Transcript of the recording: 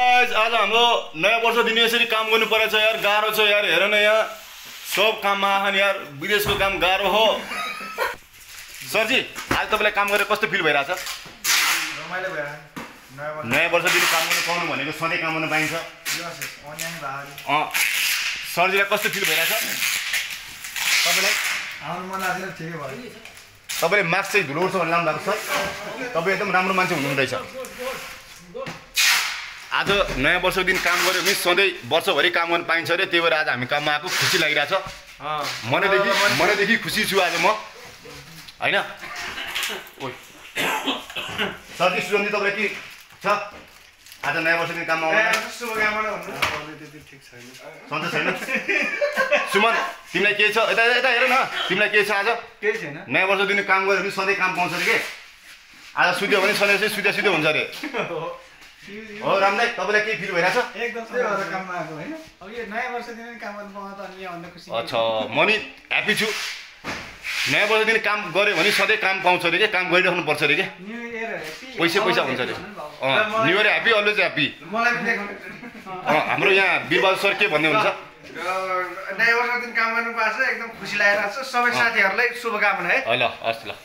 आज हाम्रो नयाँ वर्ष दिन यसरी काम गर्नु परेछ यार, गाह्रो छ यार। हेर न यहाँ सब काममा आछन् यार, विदेशको काम गाह्रो हो। सरजी आज तपाईलाई काम गरेर कस्तो फिल भइरहेछ? रमाइलो भयो। नयाँ वर्ष दिन काम गर्नु पाउनु भनेको सधैँ काम गर्न पाइन्छ। सरजीलाई कस्तो फिल भइरहेछ तपाईलाई? हाम्रो मन आज ठिकै भयो। तपाईले मास्क चाहिँ धुलो उड्छ भन्ने लाग्छ सर। तपाईँ एकदम राम्रो मान्छे हुनुहुँदैछ। आज नयाँ वर्षको दिन काम गऱ्यो भने सधैँ वर्षभरि काम गर्न पाइन्छ अरे, त्यही भएर आज हामी काममा आएको खुसी लागिरहेछ। मनैदेखि खुसी छु आज म, होइन? सरजी सुरन्जी तपाईँलाई के छ आज नयाँ वर्षको दिन काममा आउनु? सन्चो छैन? सुमन तिमीलाई के छ? यता यता हेर न, तिमीलाई के छ आज? केही छैन। नयाँ वर्षको दिन काम गऱ्यो भने सधैँ काम पाउँछ अरे के? आज सुत्यो भने सधैँ चाहिँ सुत्यो हुन्छ अरे। हो रामदाई, तपाईँलाई के फिल भइरहेछ? एकदम त्यही भएर काममा आएको होइन। अब यो नयाँ वर्ष दिन काम गर्नु पाउँदा त अनि यहाँ भन्दा खुसी। अच्छा, म नि ह्याप्पी छु। नयाँ वर्ष दिन काम गऱ्यो भने सधैँ काम पाउँछ अरे के? काम गरिराख्नु पर्छ अरे के? New year happy. पैसा हुन्छ अरे। New year happy, always happy. मलाई पनि देखाउनु। हाम्रो यहाँ वीरबहादुर सर के भन्ने हुन्छ? नयाँ वर्षको दिन काम गर्नु पाएको छ, एकदम खुसी लागिरहेको छ। सबै साथीहरूलाई शुभकामना है। ल हस् ल।